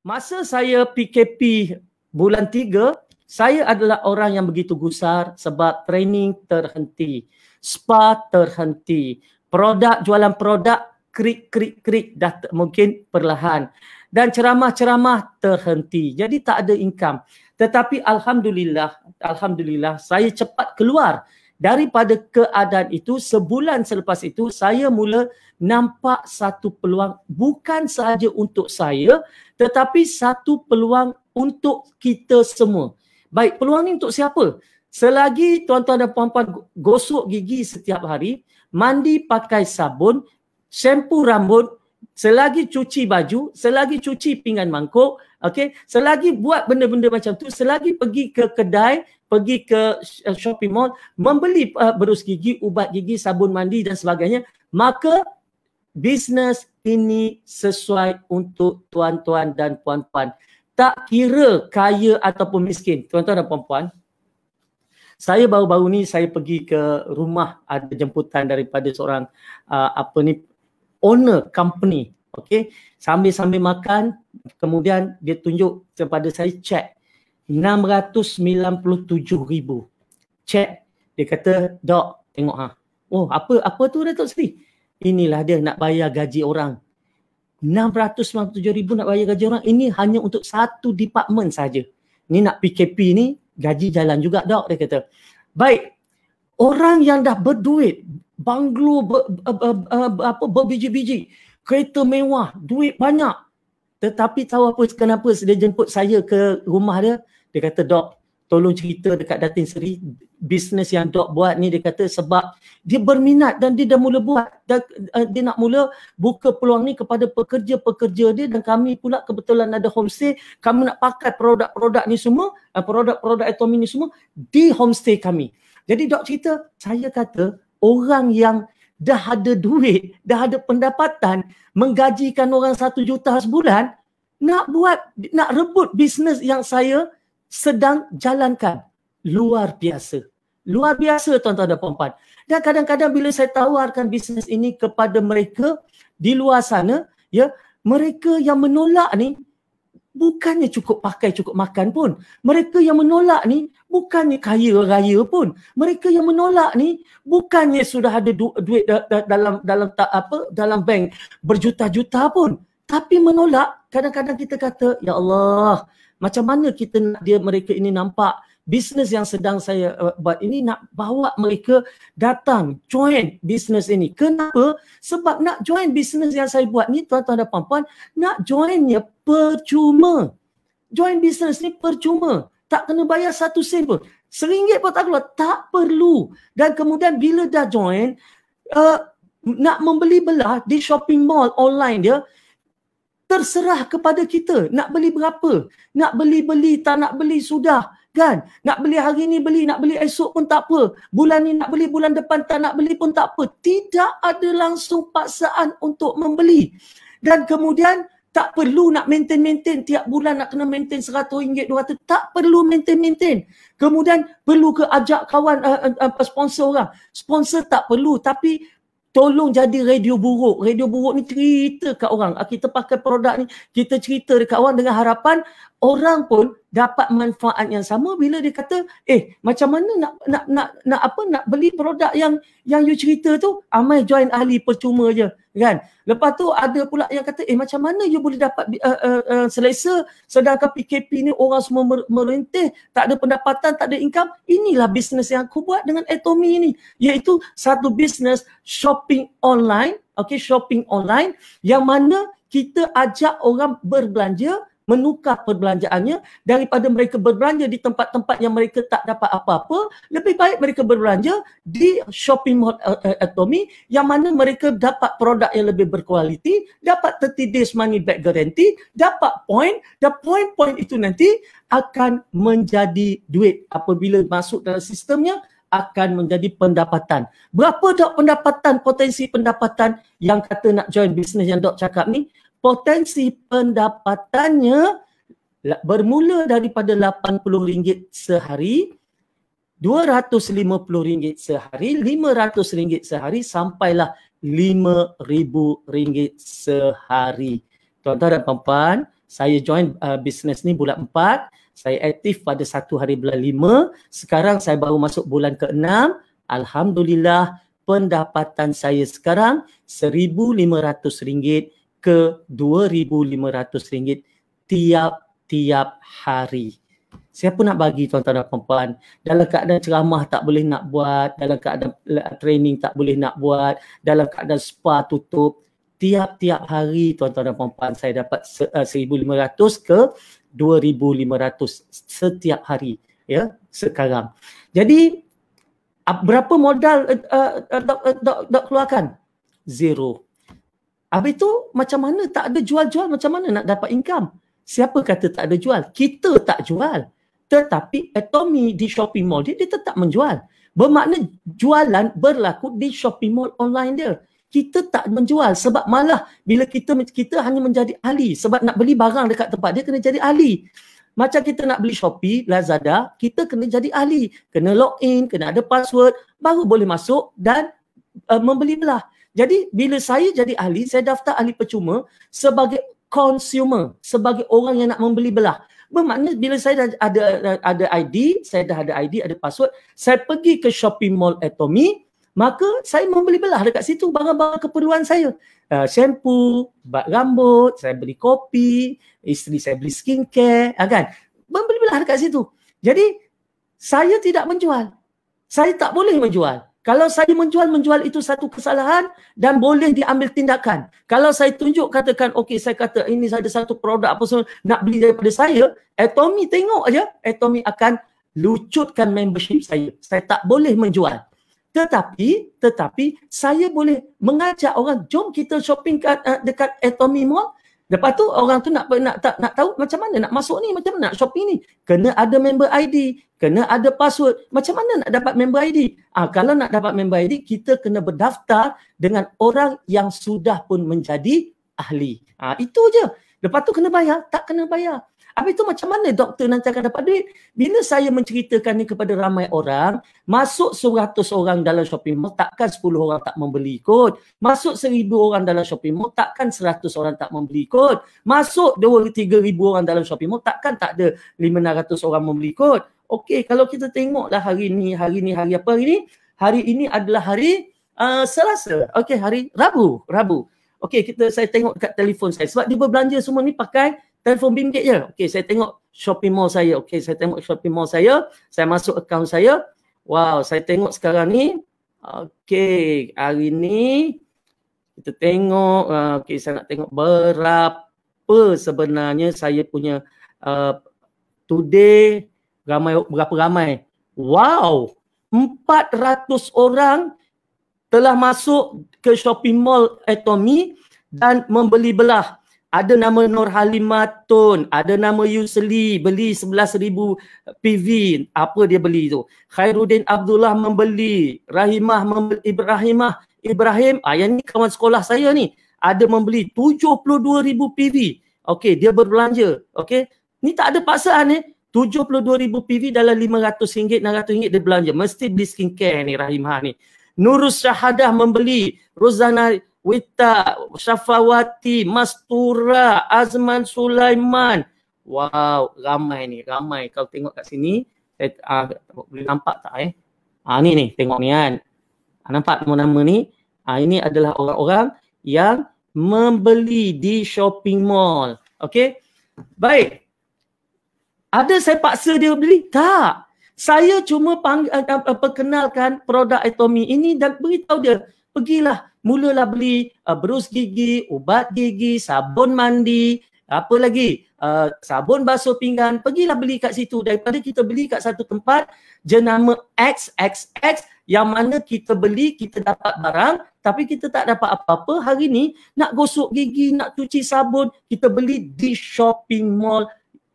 Masa saya PKP bulan 3, saya adalah orang yang begitu gusar sebab training terhenti, spa terhenti, jualan produk krik dah mungkin perlahan, dan ceramah-ceramah terhenti. Jadi tak ada income. Tetapi alhamdulillah saya cepat keluar daripada keadaan itu. Sebulan selepas itu saya mula nampak satu peluang, bukan sahaja untuk saya tetapi satu peluang untuk kita semua. Baik, peluang ni untuk siapa? Selagi tuan-tuan dan puan-puan gosok gigi setiap hari, mandi pakai sabun, shampoo rambut, selagi cuci baju, selagi cuci pinggan mangkuk, okey, selagi buat benda-benda macam tu, selagi pergi ke kedai, pergi ke shopping mall, membeli berus gigi, ubat gigi, sabun mandi dan sebagainya, maka bisnes ini sesuai untuk tuan-tuan dan puan-puan. Tak kira kaya ataupun miskin, tuan-tuan dan puan-puan. Saya baru-baru ni saya pergi ke rumah, ada jemputan daripada seorang owner company. Okey, sambil-sambil makan, kemudian dia tunjuk kepada saya cek 697,000. Cek. Dia kata, "Dok, tengok ha." "Oh, apa tu Datuk Seri?" "Inilah dia nak bayar gaji orang. 697,000 nak bayar gaji orang. Ini hanya untuk satu department saja. Ni nak PKP ni, gaji jalan juga, Dok," dia kata. Baik, orang yang dah berduit, banglo berbiji-biji, kereta mewah, duit banyak, tetapi tahu apa kenapa dia jemput saya ke rumah dia? Dia kata, "Dok, tolong cerita dekat Datin Seri, bisnes yang Dok buat ni," dia kata, "sebab dia berminat dan dia dah mula buat. Dia nak mula buka peluang ni kepada pekerja-pekerja dia, dan kami pula kebetulan ada homestay. Kami nak pakai produk-produk ni semua, produk-produk Atomy ni semua di homestay kami." Jadi Dok cerita, saya kata orang yang dah ada duit, dah ada pendapatan, menggajikan orang 1 juta sebulan, nak rebut bisnes yang saya sedang jalankan. Luar biasa. Luar biasa tuan-tuan dan puan-puan. Dan kadang-kadang bila saya tawarkan bisnes ini kepada mereka di luar sana, ya, mereka yang menolak ni bukannya cukup pakai, cukup makan pun. Mereka yang menolak ni bukannya kaya raya pun. Mereka yang menolak ni bukannya sudah ada duit dalam bank berjuta-juta pun. Tapi menolak, kadang-kadang kita kata, "Ya Allah, macam mana kita nak mereka ini nampak bisnes yang sedang saya buat ini, nak bawa mereka datang join bisnes ini." Kenapa? Sebab nak join bisnes yang saya buat ni, tuan-tuan dan puan-puan, nak joinnya percuma. Join bisnes ni percuma. Tak kena bayar 1 sen pun. RM1 pun tak keluar. Tak perlu. Dan kemudian bila dah join, nak membeli belah di shopping mall online dia, terserah kepada kita. Nak beli berapa? Nak beli, tak nak beli sudah. Kan? Nak beli hari ni beli, nak beli esok pun tak apa. Bulan ni nak beli, bulan depan tak nak beli pun tak apa. Tidak ada langsung paksaan untuk membeli. Dan kemudian tak perlu nak maintain tiap bulan nak kena maintain RM100, RM200. Tak perlu maintain. Kemudian perlu ke ajak kawan sponsor orang. Sponsor tak perlu, tapi tolong jadi radio buruk. Radio buruk ni cerita kat orang. Kita pakai produk ni, kita cerita dekat orang dengan harapan orang pun dapat manfaat yang sama bila dia kata, macam mana nak beli produk yang you cerita tu, amai join ahli percuma je, kan? Lepas tu ada pula yang kata, macam mana you boleh dapat selesa sedangkan PKP ni orang semua merintih, tak ada pendapatan, tak ada income. Inilah bisnes yang aku buat dengan Atomy ni, iaitu satu bisnes shopping online, shopping online yang mana kita ajak orang berbelanja, menukar perbelanjaannya. Daripada mereka berbelanja di tempat-tempat yang mereka tak dapat apa-apa, lebih baik mereka berbelanja di shopping mall Atomy yang mana mereka dapat produk yang lebih berkualiti, dapat 30 days money back guarantee, dapat point, dan point-point itu nanti akan menjadi duit. Apabila masuk dalam sistemnya, akan menjadi pendapatan. Berapa Dok pendapatan, potensi pendapatan yang kata nak join bisnes yang Dok cakap ni? Potensi pendapatannya bermula daripada RM80 sehari, RM250 sehari, RM500 sehari, sampailah RM5,000 sehari. Tuan-tuan dan puan-puan, Saya join bisnes ni bulan 4, saya aktif pada 1 hari bulan 5, sekarang saya baru masuk bulan ke-6. Alhamdulillah, pendapatan saya sekarang RM1,500 ke RM2,500 tiap-tiap hari. Siapa nak bagi tuan-tuan dan puan-puan? Dalam keadaan ceramah tak boleh nak buat, dalam keadaan training tak boleh nak buat, dalam keadaan spa tutup, tiap-tiap hari tuan-tuan dan puan-puan saya dapat 1,500 ke 2,500 setiap hari, ya, sekarang. Jadi berapa modal dok keluarkan? Zero. Habis tu macam mana tak ada jual-jual, macam mana nak dapat income? Siapa kata tak ada jual? Kita tak jual. Tetapi Atomy di shopping mall dia tetap menjual. Bermakna jualan berlaku di shopping mall online dia. Kita tak menjual sebab malah bila kita hanya menjadi ahli. Sebab nak beli barang dekat tempat dia kena jadi ahli. Macam kita nak beli Shopee, Lazada, kita kena jadi ahli. Kena login, kena ada password, baru boleh masuk dan membeli belah. Jadi bila saya jadi ahli, saya daftar ahli percuma sebagai consumer, sebagai orang yang nak membeli belah. Bermakna bila saya dah ada ID, saya dah ada ID, ada password, saya pergi ke shopping mall Atomy, maka saya membeli belah dekat situ barang-barang keperluan saya. Shampoo, bat rambut, saya beli kopi, isteri saya beli skincare, kan? Membeli belah dekat situ. Jadi saya tidak menjual. Saya tak boleh menjual. Kalau saya menjual itu satu kesalahan dan boleh diambil tindakan. Kalau saya tunjuk katakan, okey saya kata ini ada satu produk apa semua nak beli daripada saya, Atomy tengok aja, Atomy akan lucutkan membership saya. Saya tak boleh menjual. Tetapi saya boleh mengajak orang, jom kita shopping dekat Atomy Mall. Lepas tu orang tu nak tahu macam mana nak masuk ni, macam mana nak shopping ni. Kena ada member ID, kena ada password. Macam mana nak dapat member ID? Kalau nak dapat member ID, kita kena berdaftar dengan orang yang sudah pun menjadi ahli. Itu je. Lepas tu kena bayar, tak kena bayar. Habis tu macam mana doktor nanti akan dapat duit? Bila saya menceritakan ni kepada ramai orang, masuk 100 orang dalam shopping mall, takkan 10 orang tak membeli kot. Masuk 1,000 orang dalam shopping mall, takkan 100 orang tak membeli kot. Masuk 2-3 ribu orang dalam shopping mall, takkan tak ada 500 orang membeli kot. Okey, kalau kita tengoklah hari ni hari apa hari ni? Hari ini adalah hari Selasa. Okey, hari Rabu. Okey, saya tengok dekat telefon saya. Sebab dia berbelanja semua ni pakai telefon bimbit je. Okey, saya tengok shopping mall saya. Okey, saya tengok shopping mall saya. Saya masuk akaun saya. Wow, saya tengok sekarang ni. Okey, hari ni kita tengok. Okey, saya nak tengok berapa sebenarnya saya punya today. Berapa ramai? Wow, 400 orang telah masuk ke shopping mall Atomy dan membeli belah. Ada nama Nur Halimatun, ada nama Yusli, beli 11,000 PV. Apa dia beli tu? Khairuddin Abdullah membeli, Ibrahim, yang ni kawan sekolah saya ni, ada membeli 72,000 PV. Okey, dia berbelanja. Okey, ni tak ada paksaan ni. 72,000 PV dalam RM500, RM600 dia belanja. Mesti beli skincare ni Rahimah ni. Nurus Syahadah membeli, Rozana Wita, Syafawati, Mastura, Azman Sulaiman. Wow, ramai ni, ramai. Kalau tengok kat sini, boleh nampak tak ni, tengok ni kan. Nampak nama-nama ni? Ini adalah orang-orang yang membeli di shopping mall. Okey? Baik. Ada saya paksa dia beli? Tak. Saya cuma perkenalkan produk Atomy ini dan beritahu dia, pergilah, mulalah beli berus gigi, ubat gigi, sabun mandi, apa lagi, sabun basuh pinggan, pergilah beli kat situ. Daripada kita beli kat satu tempat jenama XXX yang mana kita beli, kita dapat barang tapi kita tak dapat apa-apa. Hari ni nak gosok gigi, nak cuci sabun, kita beli di shopping mall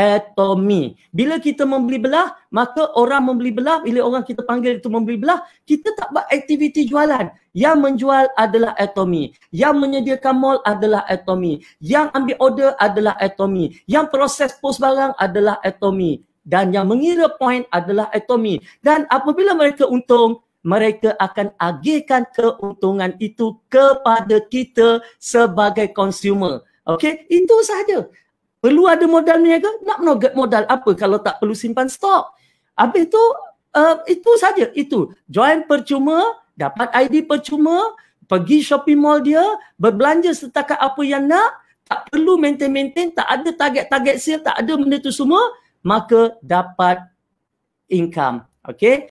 Atomy. Bila kita membeli belah, maka orang membeli belah, bila orang kita panggil itu membeli belah, kita tak buat aktiviti jualan. Yang menjual adalah Atomy. Yang menyediakan mall adalah Atomy. Yang ambil order adalah Atomy. Yang proses post barang adalah Atomy. Dan yang mengira point adalah Atomy. Dan apabila mereka untung, mereka akan agihkan keuntungan itu kepada kita sebagai consumer. Okey, itu sahaja. Perlu ada modal berniaga? Nak modal apa kalau tak perlu simpan stok? Habis tu, itu saja. Itu. Join percuma, dapat ID percuma, pergi shopping mall dia, berbelanja setakat apa yang nak, tak perlu maintain, tak ada target sale, tak ada benda tu semua, maka dapat income. Okay?